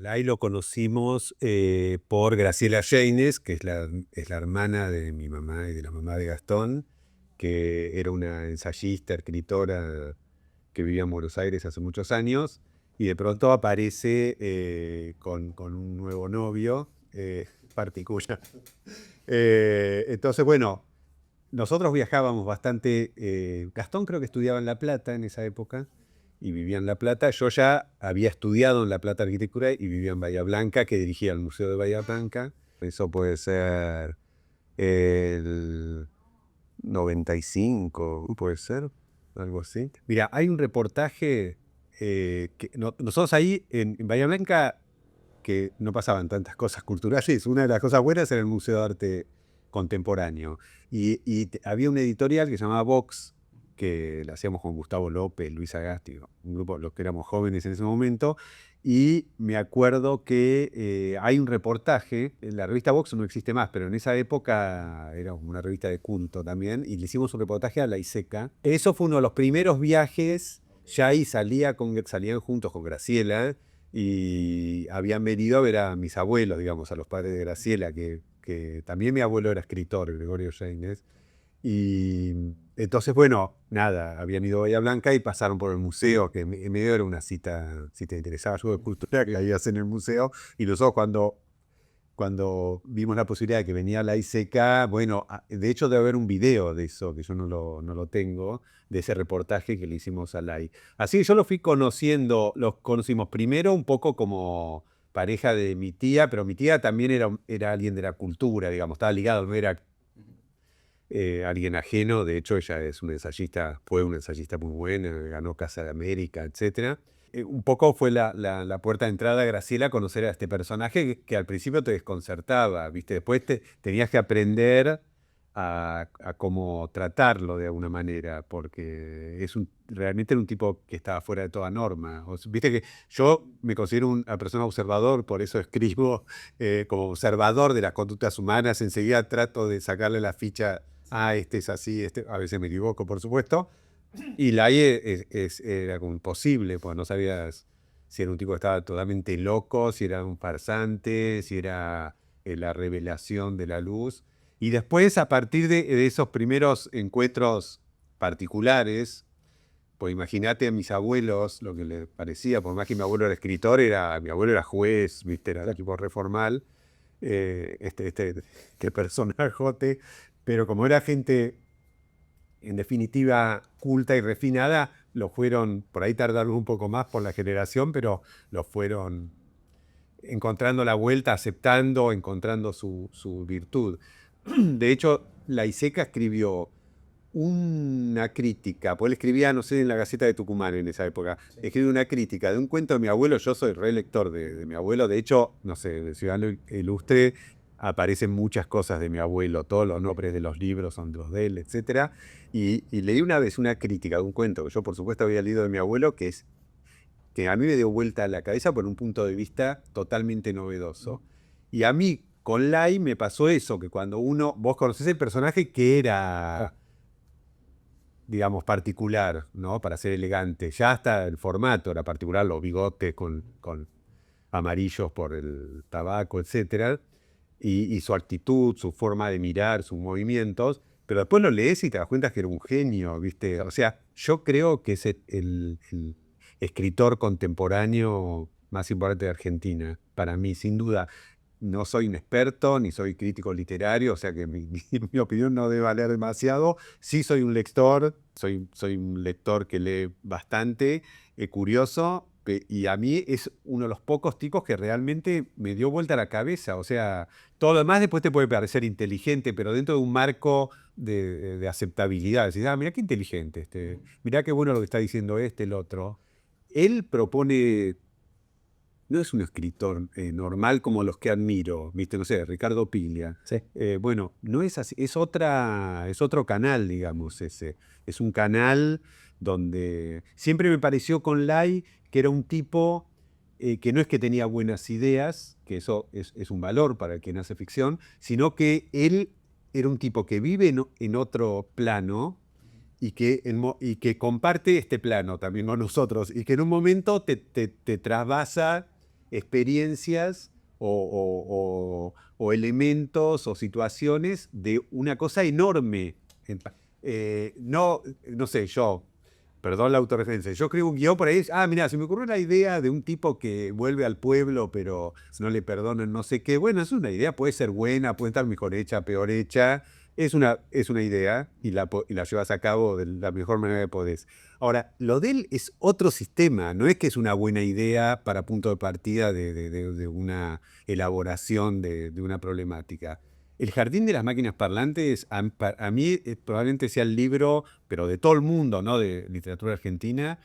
Ahí lo conocimos por Graciela Yeynes, que es la hermana de mi mamá y de la mamá de Gastón, que era una ensayista, escritora que vivía en Buenos Aires hace muchos años, y de pronto aparece con un nuevo novio, particular. Entonces, bueno, nosotros viajábamos bastante. Gastón creo que estudiaba en La Plata en esa época y vivía en La Plata. Yo ya había estudiado en La Plata arquitectura y vivía en Bahía Blanca, que dirigía el Museo de Bahía Blanca. Eso puede ser el 95, puede ser, algo así. Mira, hay un reportaje que nosotros ahí en Bahía Blanca, que no pasaban tantas cosas culturales. Una de las cosas buenas era el Museo de Arte Contemporáneo. Y había una editorial que se llamaba Vox, que la hacíamos con Gustavo López, Luis Agasti, un grupo de los que éramos jóvenes en ese momento. Y me acuerdo que hay un reportaje, la revista Vox no existe más, pero en esa época era una revista de culto también, y le hicimos un reportaje a la ISECA. Eso fue uno de los primeros viajes, ya ahí salían juntos con Graciela, y habían venido a ver a mis abuelos, digamos, a los padres de Graciela, que también mi abuelo era escritor, Gregorio Yeynes. Y entonces, bueno, nada, habían ido a Bahía Blanca y pasaron por el museo, que en medio era una cita, si te interesaba algo de cultura, que había en el museo. Y nosotros cuando vimos la posibilidad de que venía la ICK, bueno, de hecho debe haber un video de eso, que yo no lo tengo, de ese reportaje que le hicimos a Lai. Así que yo lo fui conociendo, los conocimos primero un poco como pareja de mi tía, pero mi tía también era alguien de la cultura, digamos, estaba ligado, no era alguien ajeno. De hecho, ella es una ensayista, fue una ensayista muy buena, ganó Casa de América, etc. Un poco fue la puerta de entrada a Graciela a conocer a este personaje que al principio te desconcertaba, ¿viste? Después tenías que aprender a cómo tratarlo de alguna manera, porque realmente era un tipo que estaba fuera de toda norma. Viste que yo me considero una persona observador, por eso escribo como observador de las conductas humanas. Enseguida trato de sacarle la ficha, este es así, a veces me equivoco, por supuesto. Y la era como imposible, pues no sabías si era un tipo que estaba totalmente loco, si era un farsante, si era la revelación de la luz. Y después, a partir de esos primeros encuentros particulares, pues imagínate a mis abuelos, lo que les parecía, por más que mi abuelo era escritor, mi abuelo era juez, ¿viste? Era tipo reformal, este personajote, pero como era gente en definitiva culta y refinada, lo fueron, por ahí tardaron un poco más por la generación, pero lo fueron encontrando la vuelta, aceptando, encontrando su virtud. De hecho, la ISECA escribió una crítica, pues él escribía, no sé, en la Gaceta de Tucumán en esa época, escribió una crítica de un cuento de mi abuelo. Yo soy relector de mi abuelo, de hecho, no sé, de Ciudadano Ilustre aparecen muchas cosas de mi abuelo, todos los nombres de los libros son los de él, etc. Y leí una vez una crítica de un cuento que yo por supuesto había leído de mi abuelo, que a mí me dio vuelta la cabeza por un punto de vista totalmente novedoso. Y a mí con Lai me pasó eso, que cuando vos conocés el personaje que era, digamos, particular, ¿no? Para ser elegante. Ya hasta el formato era particular, los bigotes con amarillos por el tabaco, etc. Y su actitud, su forma de mirar, sus movimientos. Pero después lo lees y te das cuenta que era un genio, ¿viste? O sea, yo creo que es el escritor contemporáneo más importante de Argentina, para mí, sin duda. No soy un experto, ni soy crítico literario, o sea que mi opinión no debe valer demasiado. Sí soy un lector, soy un lector que lee bastante, curioso, y a mí es uno de los pocos tipos que realmente me dio vuelta la cabeza. O sea, todo lo demás después te puede parecer inteligente, pero dentro de un marco de aceptabilidad. Decís, mirá qué inteligente, mirá qué bueno lo que está diciendo el otro. Él propone, no es un escritor normal como los que admiro, ¿viste? No sé, Ricardo Piglia. Sí. Bueno, no es así, es otro canal, digamos, ese. Es un canal donde siempre me pareció con Lai que era un tipo que no es que tenía buenas ideas, que eso es un valor para el quien hace ficción, sino que él era un tipo que vive en otro plano y que comparte este plano también con nosotros, y que en un momento te trasvasa experiencias o elementos o situaciones de una cosa enorme. No sé, perdón la autorreferencia, yo escribo un guión por ahí, mira, se me ocurrió la idea de un tipo que vuelve al pueblo, pero no le perdonan no sé qué. Bueno, es una idea, puede ser buena, puede estar mejor hecha, peor hecha. Es una idea y la llevas a cabo de la mejor manera que podés. Ahora, lo de él es otro sistema, no es que es una buena idea para punto de partida de una elaboración de una problemática. El Jardín de las Máquinas Parlantes, a mí probablemente sea el libro, pero de todo el mundo, ¿no? De literatura argentina,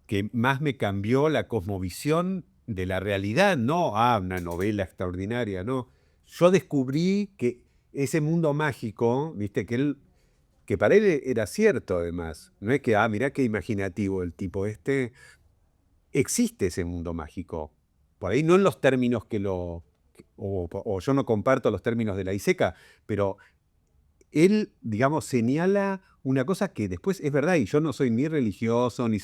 que más me cambió la cosmovisión de la realidad, no una novela extraordinaria, no. Yo descubrí que ese mundo mágico, viste, que para él era cierto además, no es que, mirá qué imaginativo el tipo este, existe ese mundo mágico. Por ahí no en los términos o yo no comparto los términos de la ISECA, pero él, digamos, señala una cosa que después es verdad, y yo no soy ni religioso, ni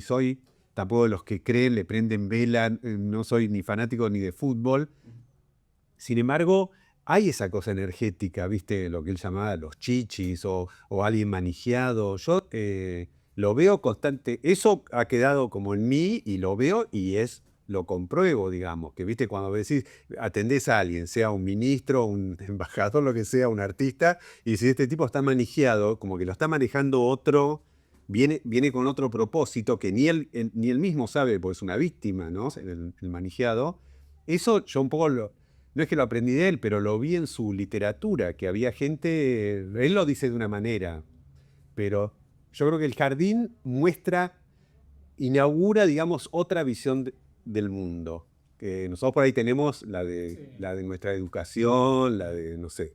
soy tampoco de los que creen, le prenden vela, no soy ni fanático ni de fútbol. Sin embargo, hay esa cosa energética, ¿viste? Lo que él llamaba los chichis o alguien manijeado. Yo lo veo constante. Eso ha quedado como en mí y lo veo y lo compruebo, digamos. Que, ¿viste? Cuando decís, atendés a alguien, sea un ministro, un embajador, lo que sea, un artista, y si este tipo está manijeado, como que lo está manejando otro, viene con otro propósito que ni él mismo sabe, porque es una víctima, ¿no? El manijeado. Eso yo un poco no es que lo aprendí de él, pero lo vi en su literatura, que había gente, él lo dice de una manera, pero yo creo que el Jardín inaugura, digamos, otra visión del mundo. Que nosotros por ahí tenemos la de nuestra educación, la de, no sé,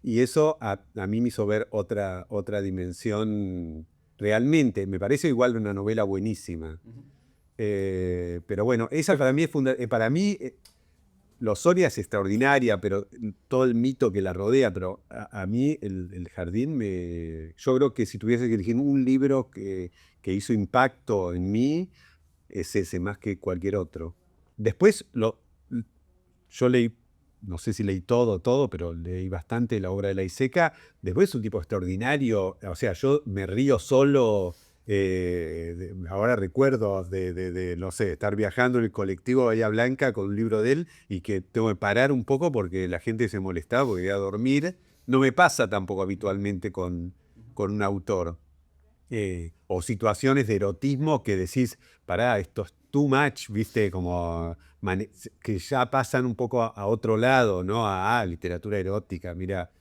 y eso a mí me hizo ver otra dimensión realmente. Me parece igual una novela buenísima. Pero bueno, esa para mí es para mí los Soria es extraordinaria, pero todo el mito que la rodea, pero a mí el Jardín yo creo que si tuviese que elegir un libro que hizo impacto en mí, es ese más que cualquier otro. Después yo leí, no sé si leí todo, pero leí bastante la obra de la Iseca. Después es un tipo extraordinario, o sea, yo me río solo. Ahora recuerdo no sé, estar viajando en el colectivo Bahía Blanca con un libro de él y que tengo que parar un poco porque la gente se molestaba porque iba a dormir. No me pasa tampoco habitualmente con un autor. O situaciones de erotismo que decís, pará, esto es too much, viste, como que ya pasan un poco a otro lado, ¿no? Literatura erótica, mira.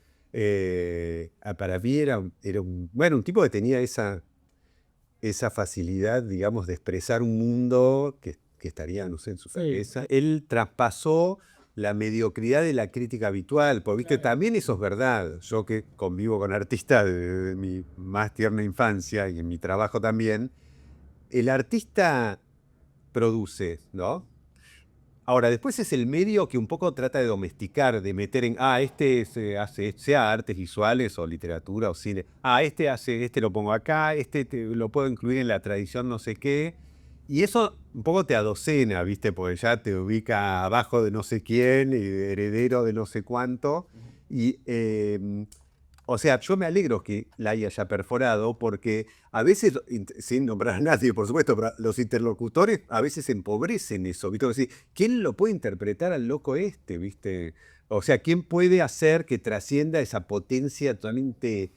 Para mí un tipo que tenía esa facilidad, digamos, de expresar un mundo que estaría, no sé, en su cabeza. Él traspasó la mediocridad de la crítica habitual, porque ¿viste? También eso es verdad. Yo que convivo con artistas desde mi más tierna infancia y en mi trabajo también, el artista produce, ¿no? Ahora, después es el medio que un poco trata de domesticar, de meter hace, sea artes visuales o literatura o cine. Este lo pongo acá, lo puedo incluir en la tradición no sé qué. Y eso un poco te adocena, ¿viste? Porque ya te ubica abajo de no sé quién, y heredero de no sé cuánto. Y o sea, yo me alegro que la haya perforado porque a veces, sin nombrar a nadie, por supuesto, pero los interlocutores a veces empobrecen eso, ¿viste? Decir, ¿quién lo puede interpretar al loco este, viste? O sea, ¿quién puede hacer que trascienda esa potencia totalmente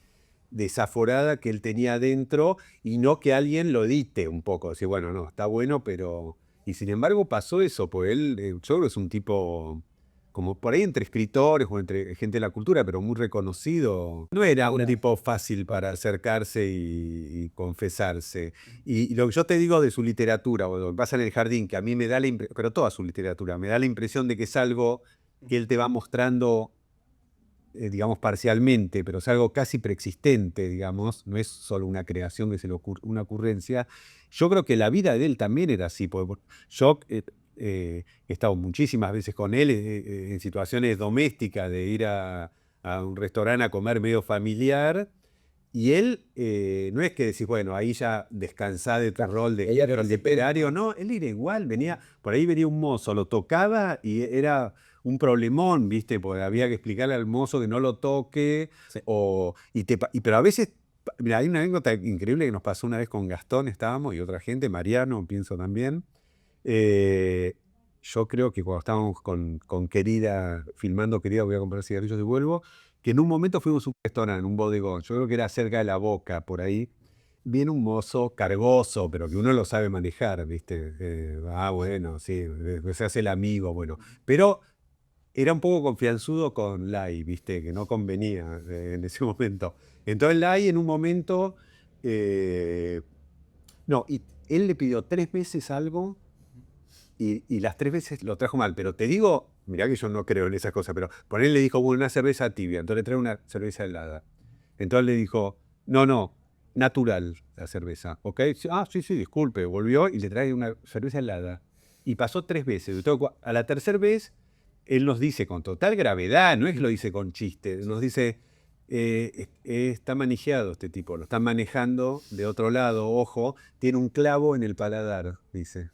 desaforada que él tenía adentro y no que alguien lo edite un poco? Decir, bueno, no, está bueno, pero... Y sin embargo pasó eso, pues él, yo creo que es un tipo como por ahí entre escritores o entre gente de la cultura, pero muy reconocido. No era un tipo fácil para acercarse y confesarse. Y lo que yo te digo de su literatura, o lo que pasa en el Jardín, que a mí me da la impresión, pero toda su literatura, me da la impresión de que es algo que él te va mostrando, digamos, parcialmente, pero es algo casi preexistente, digamos, no es solo una creación que se le ocurre, una ocurrencia. Yo creo que la vida de él también era así, porque yo he estado muchísimas veces con él en situaciones domésticas, de ir a un restaurante a comer medio familiar, Y él, no es que decís, bueno, ahí ya descansá de tu rol de Ella rol de operario, no, él era igual, venía, por ahí venía un mozo, lo tocaba y era un problemón, ¿viste? Porque había que explicarle al mozo que no lo toque, Sí. pero a veces, mira, hay una anécdota increíble que nos pasó una vez con Gastón, estábamos, y otra gente, Mariano, pienso también. Eh, yo creo que cuando estábamos con Querida, filmando Querida, voy a comprar cigarrillos y vuelvo, que en un momento fuimos a un restaurante, un bodegón, yo creo que era cerca de La Boca, por ahí, viene un mozo cargoso, pero que uno lo sabe manejar, ¿viste? Bueno, sí, se hace el amigo, bueno. Pero era un poco confianzudo con Lai, ¿viste? Que no convenía en ese momento. Entonces Lai en un momento, eh, no, y él le pidió 3 veces algo y las 3 veces lo trajo mal. Pero te digo, mirá que yo no creo en esas cosas, pero por él le dijo, bueno, una cerveza tibia, entonces le trae una cerveza helada. Entonces le dijo, no, natural la cerveza, ¿ok? Sí, disculpe, volvió y le trae una cerveza helada. Y pasó 3 veces. Entonces, a la tercera vez, él nos dice con total gravedad, no es que lo dice con chiste, nos dice, está manejado este tipo, lo están manejando de otro lado, ojo, tiene un clavo en el paladar, dice.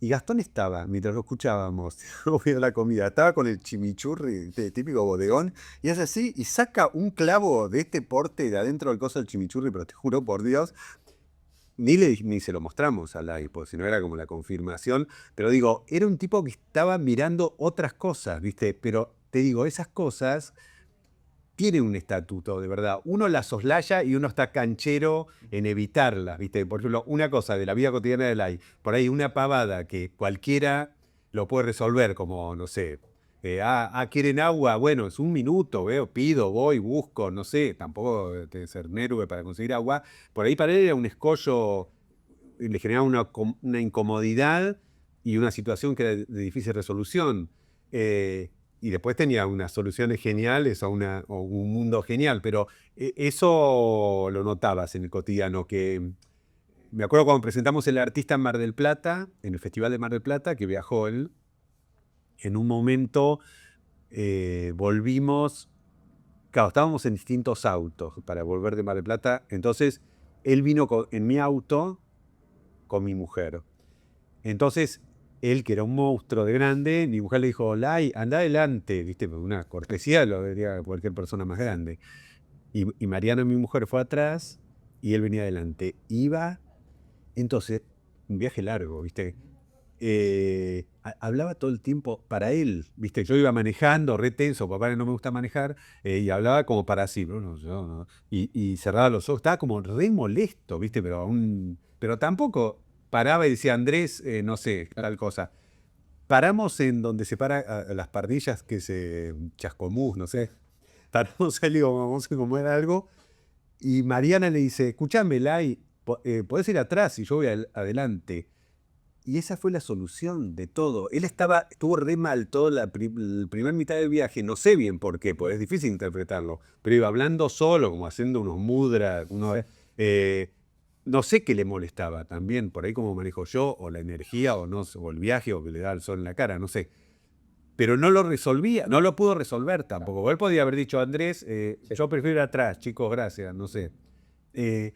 Y Gastón estaba, mientras lo escuchábamos, comiendo la comida, estaba con el chimichurri, típico bodegón, y hace así, y saca un clavo de este porte de adentro del coso del chimichurri, pero te juro por Dios, ni se lo mostramos al aire, porque si no era como la confirmación, pero digo, era un tipo que estaba mirando otras cosas, ¿viste? Pero te digo, esas cosas tiene un estatuto, de verdad. Uno las soslaya y uno está canchero en evitarlas, ¿viste? Por ejemplo, una cosa de la vida cotidiana del AI, por ahí una pavada que cualquiera lo puede resolver, como, no sé, quieren agua, bueno, es un minuto, veo, pido, voy, busco, no sé, tampoco tengo que ser un héroe para conseguir agua. Por ahí para él era un escollo, le generaba una incomodidad y una situación que era de difícil resolución. Y después tenía unas soluciones geniales o un mundo genial, pero eso lo notabas en el cotidiano, que me acuerdo cuando presentamos El Artista en Mar del Plata, en el Festival de Mar del Plata, que viajó él, en un momento volvimos, claro, estábamos en distintos autos para volver de Mar del Plata, entonces él vino en mi auto con mi mujer. Entonces, él, que era un monstruo de grande, mi mujer le dijo, Lai, anda adelante, ¿viste? Una cortesía lo diría cualquier persona más grande. Y Mariana, mi mujer, fue atrás y él venía adelante. Iba, entonces, un viaje largo, ¿viste? Hablaba todo el tiempo para él, ¿viste? Yo iba manejando, re tenso, papá no me gusta manejar, y hablaba como para sí, Bruno, yo no. Y cerraba los ojos, estaba como re molesto, ¿viste? Pero tampoco paraba y decía, Andrés, no sé, tal cosa. Paramos en donde se para a las parrillas, que se Chascomús, no sé. Paramos ahí, digo, vamos a comer algo. Y Mariana le dice, escúchame, Lai, podés ir atrás y yo voy adelante. Y esa fue la solución de todo. Él estuvo re mal toda la primer mitad del viaje, no sé bien por qué, porque es difícil interpretarlo, pero iba hablando solo, como haciendo unos mudras, no sé qué le molestaba también, por ahí como manejo yo, o la energía, o el viaje, o que le da el sol en la cara, no sé. Pero no lo resolvía, no lo pudo resolver tampoco. Él podía haber dicho, Andrés, yo prefiero ir atrás, chicos, gracias, no sé. Eh,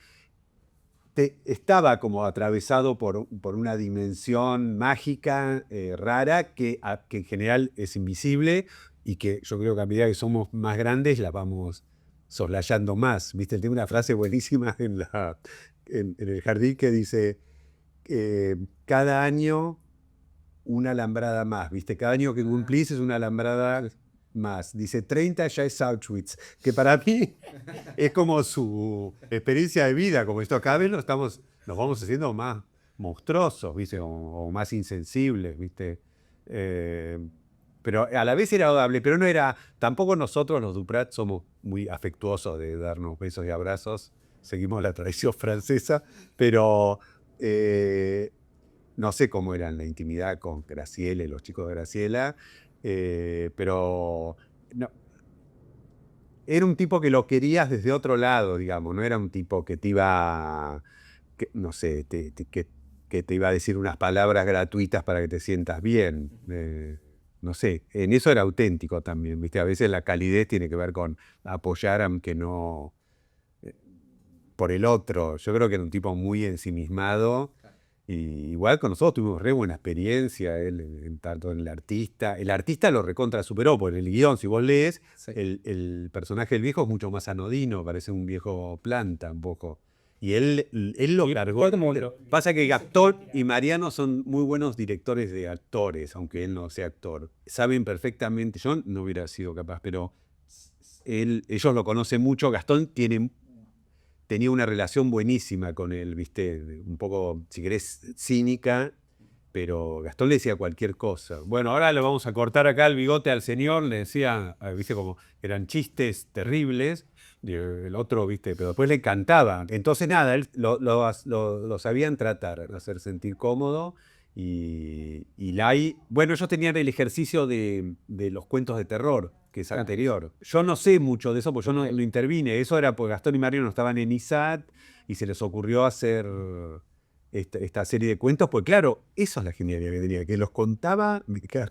Estaba como atravesado por una dimensión mágica, rara, que en general es invisible y que yo creo que a medida que somos más grandes la vamos soslayando más. ¿Viste? Tengo una frase buenísima en el jardín que dice, cada año una alambrada más, ¿viste? Cada año que cumplís es una alambrada más. Dice, 30 ya es Auschwitz, que para mí es como su experiencia de vida, como esto, cada vez nos vamos haciendo más monstruosos, ¿viste? O más insensibles, ¿viste? Eh, pero a la vez era adorable, pero no era, tampoco nosotros los Duprat somos muy afectuosos de darnos besos y abrazos, seguimos la tradición francesa, pero no sé cómo era en la intimidad con Graciela y los chicos de Graciela, pero no, era un tipo que lo querías desde otro lado, digamos, no era un tipo que te iba, no sé, que te iba a decir unas palabras gratuitas para que te sientas bien. No sé, en eso era auténtico también, ¿viste? A veces la calidez tiene que ver con apoyar aunque no, por el otro. Yo creo que era un tipo muy ensimismado. Y igual con nosotros tuvimos re buena experiencia, él tanto en el artista. El artista lo recontra superó, por el guión, si vos lees, Sí. el personaje del viejo es mucho más anodino, parece un viejo planta un poco. Y él lo largó. Fue como lo- Pasa que Gastón y Mariano son muy buenos directores de actores, aunque él no sea actor. Saben perfectamente, yo no hubiera sido capaz, pero ellos lo conocen mucho. Gastón tenía una relación buenísima con él, ¿viste? Un poco, si querés, cínica, pero Gastón le decía cualquier cosa. Bueno, ahora le vamos a cortar acá el bigote al señor, le decía, ¿viste? Como eran chistes terribles. Y el otro, ¿viste? Pero después le encantaba. Entonces, nada, él lo sabían tratar, hacer sentir cómodo. Y Lai, bueno, ellos tenían el ejercicio de los cuentos de terror, que es anterior. Yo no sé mucho de eso, porque yo no lo intervine. Eso era porque Gastón y Mariano estaban en ISAT y se les ocurrió hacer esta serie de cuentos, pues claro, eso es la genialidad que tenía, que los contaba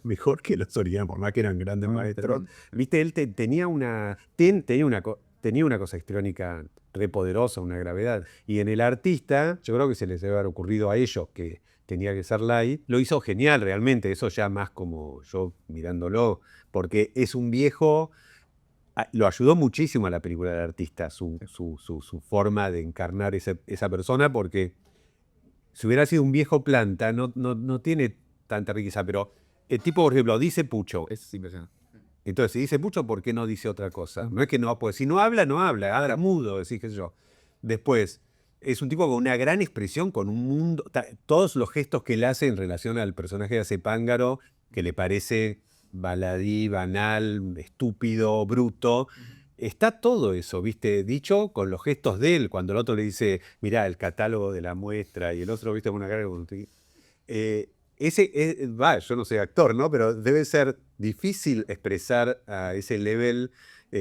mejor que los originales, por más que eran grandes maestros. Viste, él tenía tenía una cosa histriónica re poderosa, una gravedad. Y en el artista, yo creo que se les debe haber ocurrido a ellos que tenía que ser Lai, lo hizo genial realmente, eso ya más como yo mirándolo, porque es un viejo. Lo ayudó muchísimo a la película del artista, su forma de encarnar esa persona, porque si hubiera sido un viejo planta, no tiene tanta riqueza, pero el tipo, por ejemplo, dice pucho. Es impresionante. Entonces, si dice pucho, ¿por qué no dice otra cosa? No es que no, pues si no habla, no habla, habla mudo, decís, qué sé yo. Después, es un tipo con una gran expresión, con un mundo, todos los gestos que él hace en relación al personaje de Acepángaro, que le parece baladí, banal, estúpido, bruto. Está todo eso, ¿viste? Dicho con los gestos de él, cuando el otro le dice, mirá, el catálogo de la muestra, y el otro, ¿viste? Con una cara como... yo no soy actor, ¿no? Pero debe ser difícil expresar a ese level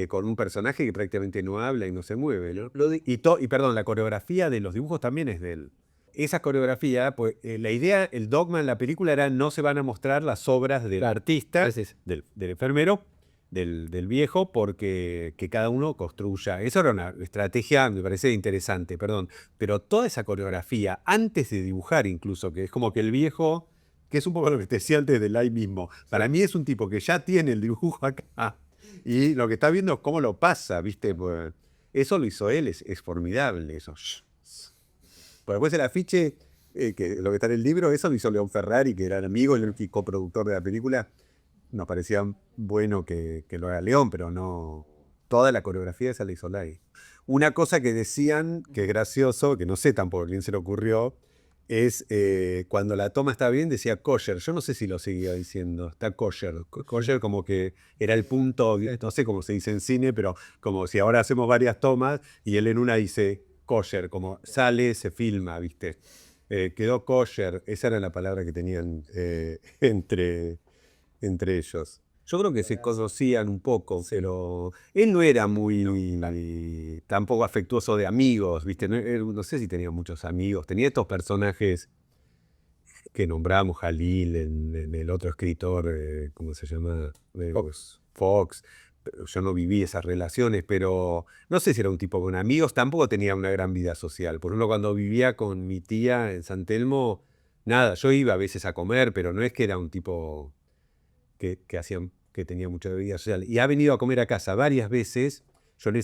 con un personaje que prácticamente no habla y no se mueve, ¿no? Y perdón, la coreografía de los dibujos también es de él. Esa coreografía, pues la idea, el dogma en la película era no se van a mostrar las obras del artista, del enfermero, del viejo, porque que cada uno construya. Eso era una estrategia, me parece interesante, perdón. Pero toda esa coreografía, antes de dibujar incluso, que es como que el viejo, que es un poco lo que te decía antes del AI mismo, para mí es un tipo que ya tiene el dibujo acá y lo que está viendo es cómo lo pasa, ¿viste? Pues, eso lo hizo él, es formidable eso. Pues después el afiche, que lo que está en el libro, eso lo hizo León Ferrari, que era el amigo y coproductor de la película. Nos parecía bueno que lo haga León, pero no. Toda la coreografía esa la hizo Lai. Una cosa que decían, que es gracioso, que no sé tampoco a quién se le ocurrió, es cuando la toma está bien, decía kosher. Yo no sé si lo seguía diciendo, está kosher. Kosher como que era el punto, no sé cómo se dice en cine, pero como si ahora hacemos varias tomas y él en una dice kosher, como sale, se filma, ¿viste? Quedó kosher, esa era la palabra que tenían entre ellos. Yo creo que se conocían un poco, pero él no era muy tampoco afectuoso de amigos, ¿viste? No sé si tenía muchos amigos. Tenía estos personajes que nombramos, Jalil, el otro escritor, ¿cómo se llama? Fox. Yo no viví esas relaciones, pero no sé si era un tipo con amigos. Tampoco tenía una gran vida social. Por ejemplo, cuando vivía con mi tía en San Telmo, nada, yo iba a veces a comer, pero no es que era un tipo que tenía mucha vida social. Y ha venido a comer a casa varias veces.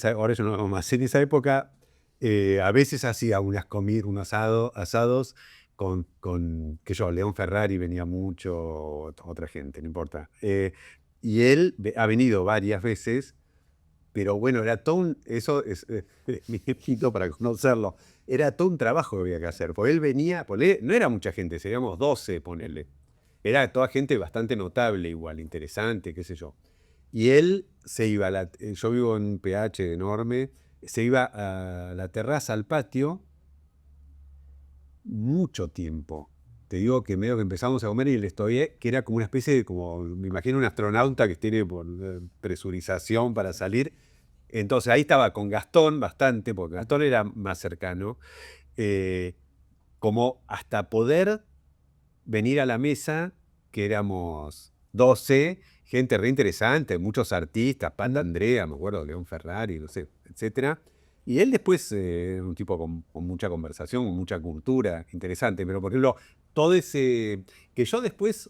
Ahora yo no hago más. En esa época, a veces hacía unos asados que yo, León Ferrari venía mucho, otra gente, no importa. Y él ha venido varias veces, pero bueno, era todo eso es mi ejemplo para conocerlo. Era todo un trabajo que había que hacer. Porque él venía, no era mucha gente, seríamos 12, ponerle. Era toda gente bastante notable igual, interesante, qué sé yo. Y él se iba, yo vivo en un PH enorme, se iba a la terraza, al patio, mucho tiempo. Te digo que medio que empezamos a comer y el estoy, que era como una especie de, como, me imagino un astronauta que tiene por presurización para salir. Entonces ahí estaba con Gastón bastante, porque Gastón era más cercano, como hasta poder venir a la mesa, que éramos 12, gente re interesante, muchos artistas, Panda Andrea, me acuerdo, León Ferrari, no sé, etcétera. Y él después un tipo con mucha conversación, con mucha cultura, interesante. Pero, por ejemplo, todo ese... Que yo después,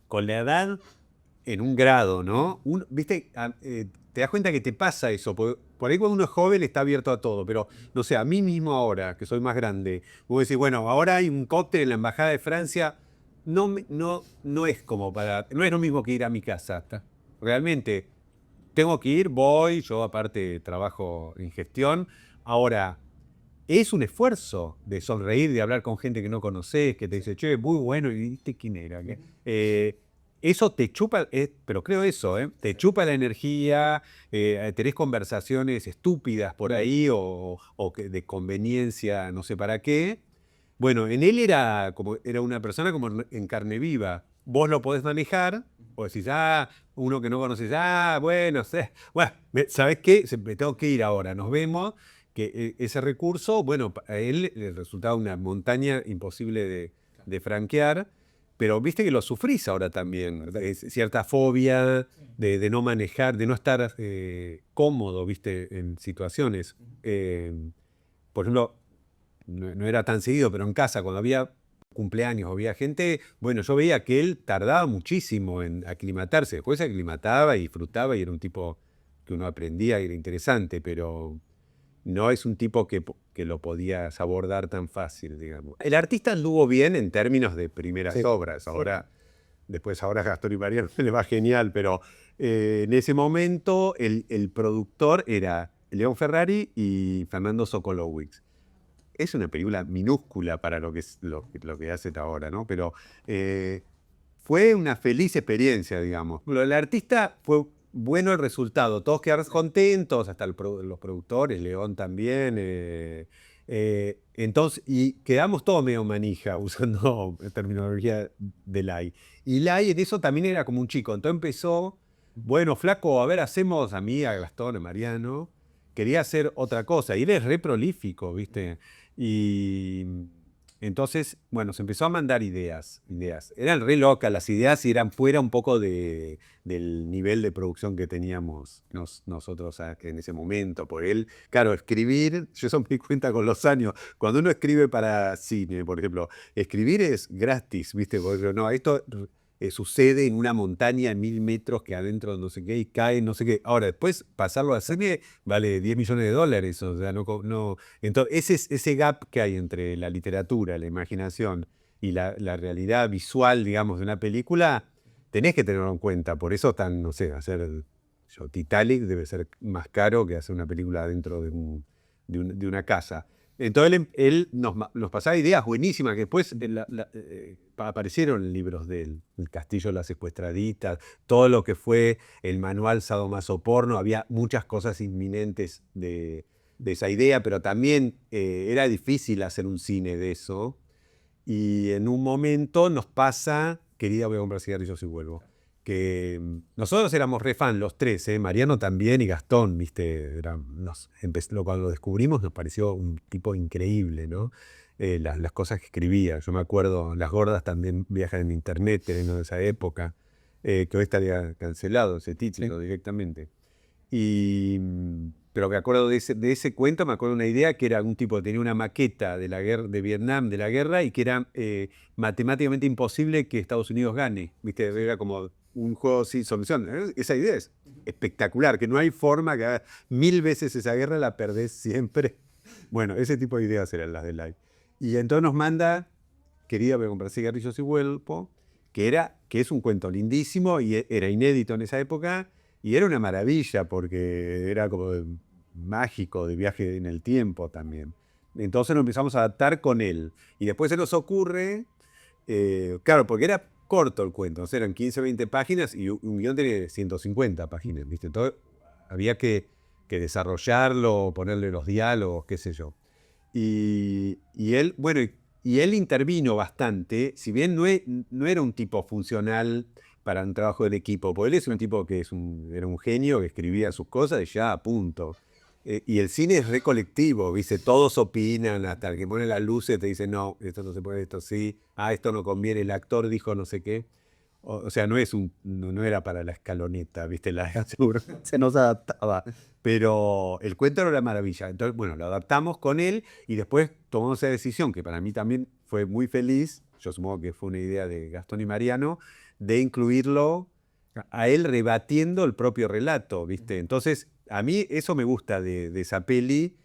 con la edad, en un grado, ¿no? ¿Viste? Te das cuenta que te pasa eso. Por ahí cuando uno es joven está abierto a todo, pero no sé, a mí mismo ahora, que soy más grande, vos decís, bueno, ahora hay un cóctel en la Embajada de Francia, no es como para, no es lo mismo que ir a mi casa. Realmente, tengo que ir, voy, yo aparte trabajo en gestión. Ahora, es un esfuerzo de sonreír, de hablar con gente que no conoces, que te dice, che, muy bueno, y viste quién era. Eso te chupa, pero creo eso, te chupa la energía, tenés conversaciones estúpidas por ahí o de conveniencia, no sé para qué. Bueno, en él era una persona como en carne viva. Vos lo podés manejar, o decís, uno que no conoces, bueno, bueno, ¿sabés qué? Me tengo que ir ahora, nos vemos. Que ese recurso, bueno, a él le resultaba una montaña imposible de franquear, pero viste que lo sufrís ahora también, ¿verdad? Es cierta fobia de no manejar, de no estar cómodo, viste, en situaciones. Por ejemplo, no era tan seguido, pero en casa, cuando había cumpleaños o había gente, bueno, yo veía que él tardaba muchísimo en aclimatarse. Después se aclimataba y disfrutaba y era un tipo que uno aprendía y era interesante, pero no es un tipo que lo podías abordar tan fácil, digamos. El artista anduvo bien en términos de primeras obras. Ahora Gastón y Mariano le va genial, pero en ese momento el productor era León Ferrari y Fernando Sokolowicz. Es una película minúscula para lo que hacen ahora, ¿no? Pero fue una feliz experiencia, digamos. El artista fue bueno el resultado, todos quedaron contentos, hasta los productores, León también. Entonces, y quedamos todos medio manija, usando terminología de Lai. Y Lai en eso también era como un chico, entonces empezó, bueno, flaco, a ver, hacemos a mí, a Gastón, a Mariano, quería hacer otra cosa, y él es re prolífico, ¿viste? Y entonces, bueno, se empezó a mandar ideas. Eran re locas las ideas y eran fuera un poco del nivel de producción que teníamos nosotros en ese momento. Por él, claro, escribir, yo eso me di cuenta con los años, cuando uno escribe para cine, por ejemplo, escribir es gratis, ¿viste? Porque no, esto sucede en una montaña en 1000 metros que adentro no sé qué y cae no sé qué. Ahora, después pasarlo a cine vale $10 millones, o sea, no. Entonces, ese gap que hay entre la literatura, la imaginación y la realidad visual, digamos, de una película, tenés que tenerlo en cuenta. Por eso no sé, Titanic debe ser más caro que hacer una película dentro de una casa. Entonces él nos pasaba ideas buenísimas que después aparecieron libros de él. El Castillo de las Secuestraditas, todo lo que fue el manual sadomaso-porno. Había muchas cosas inminentes de esa idea, pero también era difícil hacer un cine de eso. Y en un momento nos pasa, querida, voy a comprar cigarrillos y vuelvo, que nosotros éramos re fan, los tres, Mariano también y Gastón, ¿viste? Cuando lo descubrimos nos pareció un tipo increíble, ¿no? Las cosas que escribía, yo me acuerdo, Las gordas también viajan en internet, en esa época, que hoy estaría cancelado ese título directamente. Pero me acuerdo de ese cuento, me acuerdo de una idea que era un tipo que tenía una maqueta de la guerra de Vietnam, de la guerra, y que era matemáticamente imposible que Estados Unidos gane. ¿Viste? Era como un juego sin solución. Esa idea es espectacular, que no hay forma que haga 1000 veces esa guerra, la perdés siempre. Bueno, ese tipo de ideas eran las de Live. Y entonces nos manda, querida, voy a comprar cigarrillos y vuelvo, que es un cuento lindísimo y era inédito en esa época. Y era una maravilla porque era como mágico, de viaje en el tiempo también. Entonces nos empezamos a adaptar con él. Y después se nos ocurre, claro, porque era corto el cuento, o sea, eran 15 o 20 páginas y un guión tiene 150 páginas, ¿viste? Entonces había que desarrollarlo, ponerle los diálogos, qué sé yo. Y él, bueno, y él intervino bastante, si bien no era un tipo funcional para un trabajo del equipo, porque él es un tipo que era un genio, que escribía sus cosas y ya, punto. Y el cine es recolectivo, ¿viste? Todos opinan, hasta el que pone las luces te dice, no, esto no se puede, esto sí, esto no conviene, el actor dijo no sé qué. o sea, no era para la escaloneta, ¿viste? Se nos adaptaba. Pero el cuento era una maravilla. Entonces, bueno, lo adaptamos con él y después tomamos esa decisión, que para mí también fue muy feliz, yo supongo que fue una idea de Gastón y Mariano, de incluirlo a él rebatiendo el propio relato, ¿viste? Entonces, a mí eso me gusta de esa peli,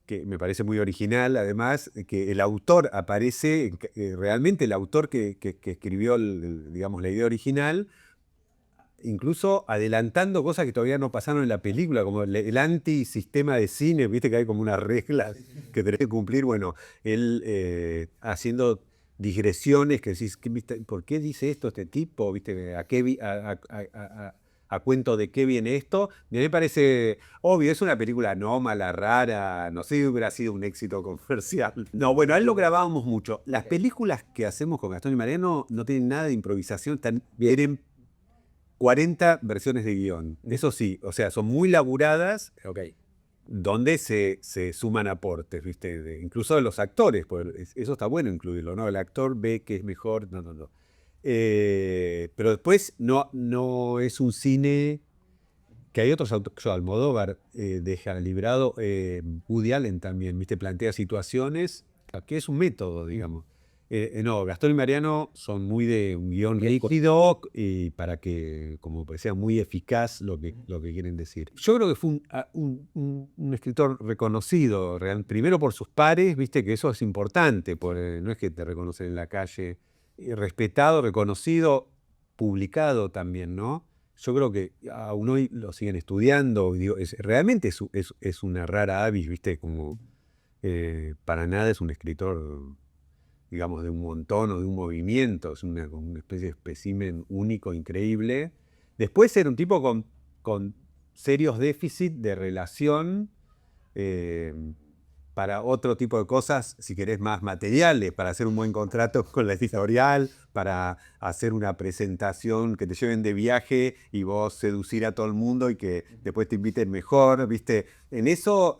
que me parece muy original, además, que el autor aparece, realmente el autor que escribió, digamos, la idea original, incluso adelantando cosas que todavía no pasaron en la película, como el antisistema de cine, viste que hay como unas reglas que tenés que cumplir. Bueno, él haciendo digresiones que decís, ¿por qué dice esto este tipo? ¿Viste? ¿A cuento de qué viene esto? Y a mí me parece obvio, es una película anómala, rara, no sé si hubiera sido un éxito comercial. No, bueno, a él lo grabábamos mucho. Las películas que hacemos con Gastón y Mariano no tienen nada de improvisación, tienen 40 versiones de guión. Eso sí, o sea, son muy laburadas, Ok. donde se suman aportes, ¿viste? Incluso de los actores, pues eso está bueno incluirlo, ¿no? El actor ve que es mejor, no. Pero después no es un cine que hay otros autores, Almodóvar deja librado, Woody Allen también, ¿viste? Plantea situaciones, que es un método, digamos. No, Gastón y Mariano son muy de un guión rígido y para que, como sea muy eficaz lo que quieren decir. Yo creo que fue un escritor reconocido, primero por sus pares, viste que eso es importante, no es que te reconocen en la calle, respetado, reconocido, publicado también, ¿no? Yo creo que aún hoy lo siguen estudiando, digo, realmente es una rara avis, viste, como para nada es un escritor, digamos, de un montón o de un movimiento, es una especie de espécimen único, increíble. Después era un tipo con serios déficits de relación eh, para otro tipo de cosas, si querés, más materiales, para hacer un buen contrato con la editorial, para hacer una presentación que te lleven de viaje y vos seducir a todo el mundo y que después te inviten mejor, ¿viste? En eso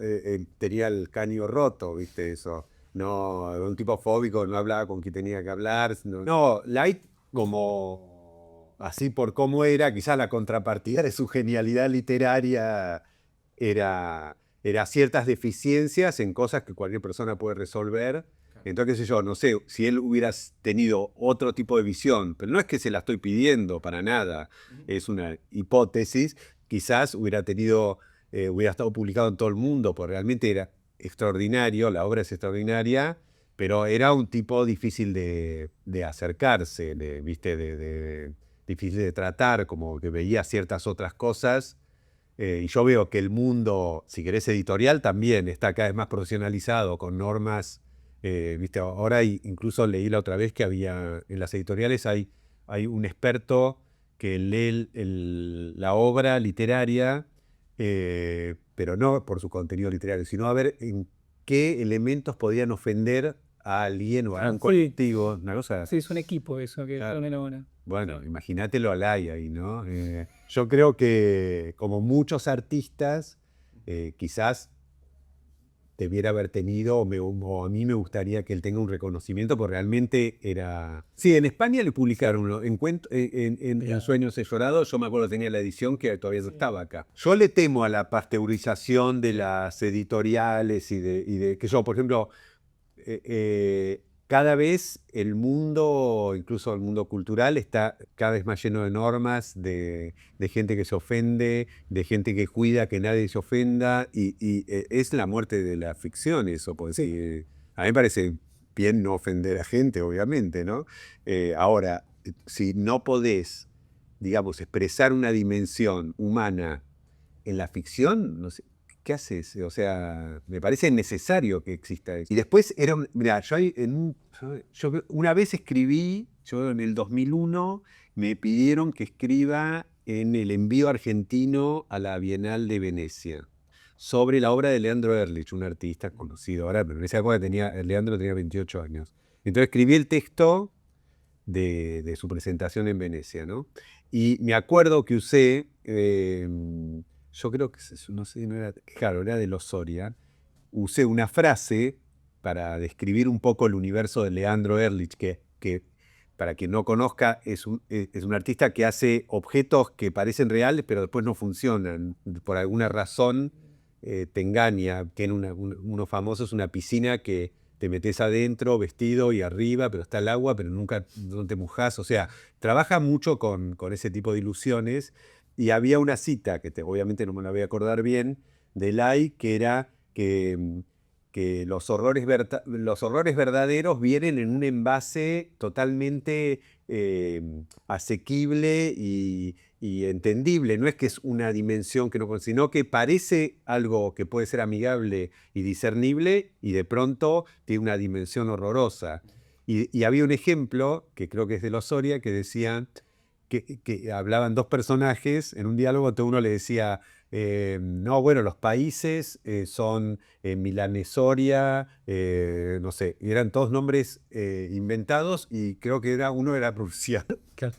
tenía el caño roto, ¿viste? Eso. No, un tipo fóbico, no hablaba con quien tenía que hablar. No, Light como así por cómo era, quizás la contrapartida de su genialidad literaria era ciertas deficiencias en cosas que cualquier persona puede resolver. Entonces, qué sé yo, no sé, si él hubiera tenido otro tipo de visión, pero no es que se la estoy pidiendo para nada, es una hipótesis, quizás hubiera estado publicado en todo el mundo, porque realmente era extraordinario, la obra es extraordinaria, pero era un tipo difícil de acercarse, ¿viste? Difícil de tratar, como que veía ciertas otras cosas. Y yo veo que el mundo, si querés, editorial también está cada vez más profesionalizado, con normas. ¿Viste? Ahora incluso leí la otra vez que en las editoriales hay un experto que lee la obra literaria, pero no por su contenido literario, sino a ver en qué elementos podían ofender a alguien o a un Sí, colectivo, una cosa. sí, es un equipo eso que Claro. son ahora. Bueno, imagínatelo al Alay ahí, ¿no? Yo creo que como muchos artistas, quizás debiera haber tenido, o a mí me gustaría que él tenga un reconocimiento, porque realmente era... Sí, en España le publicaron uno, en Sueños He Llorado, yo me acuerdo que tenía la edición que todavía no estaba acá. Yo le temo a la pasteurización de las editoriales que yo, por ejemplo, cada vez el mundo, incluso el mundo cultural, está cada vez más lleno de normas, de gente que se ofende, de gente que cuida que nadie se ofenda, y es la muerte de la ficción eso, pues sí. A mí me parece bien no ofender a gente, obviamente, ¿no? Ahora, si no podés, digamos, expresar una dimensión humana en la ficción, no sé, ¿qué haces? O sea, me parece necesario que exista eso. Y después mirá, yo una vez escribí, yo en el 2001, me pidieron que escriba en el envío argentino a la Bienal de Venecia, sobre la obra de Leandro Ehrlich, un artista conocido ahora, pero en esa época Leandro tenía 28 años. Entonces escribí el texto de su presentación en Venecia, ¿no? Y me acuerdo que usé, yo creo que, no sé, no era, claro, era de los Soria, usé una frase para describir un poco el universo de Leandro Ehrlich, que para quien no conozca, es un artista que hace objetos que parecen reales, pero después no funcionan. Por alguna razón te engaña. Tiene uno famoso, es una piscina que te metes adentro, vestido y arriba, pero está el agua, pero nunca no te mojás. O sea, trabaja mucho con ese tipo de ilusiones. Y había una cita, que obviamente no me la voy a acordar bien, de Lai, que era que los horrores verdaderos vienen en un envase totalmente asequible y entendible. No es que es una dimensión que no, sino que parece algo que puede ser amigable y discernible y de pronto tiene una dimensión horrorosa. Y había un ejemplo, que creo que es de los Soria, que decían que hablaban dos personajes en un diálogo, entonces uno le decía, no, bueno, los países son Milanesoria, no sé, y eran todos nombres inventados y creo que uno era Rusia. Claro.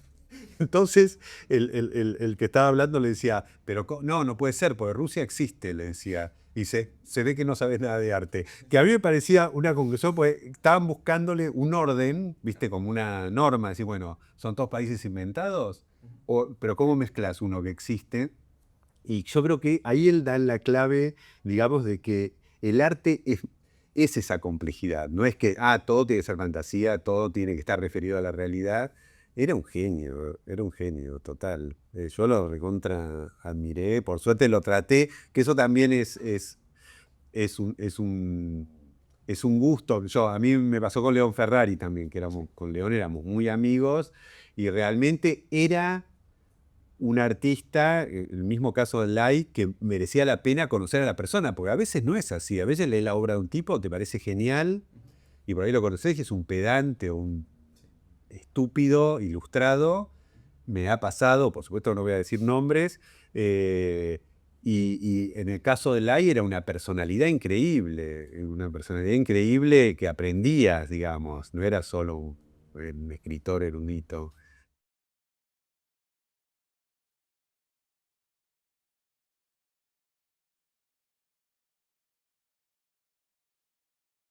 Entonces el que estaba hablando le decía, pero no, no puede ser, porque Rusia existe, le decía. Y se ve que no sabes nada de arte. Que a mí me parecía una conclusión, porque estaban buscándole un orden, viste, como una norma, decir, bueno, ¿son todos países inventados? Pero ¿cómo mezclas uno que existe? Y yo creo que ahí él da la clave, digamos, de que el arte es esa complejidad. No es que, todo tiene que ser fantasía, todo tiene que estar referido a la realidad. Era un genio total. Yo lo recontra admiré, por suerte lo traté, que eso también es un, es un, es un gusto. A mí me pasó con León Ferrari también, con León éramos muy amigos y realmente era un artista, el mismo caso de Lai, que merecía la pena conocer a la persona, porque a veces no es así. A veces lees la obra de un tipo, te parece genial, y por ahí lo conoces y es un pedante o un estúpido, ilustrado. Me ha pasado, por supuesto no voy a decir nombres, y en el caso de Lai era una personalidad increíble que aprendías, digamos, no era solo un escritor erudito.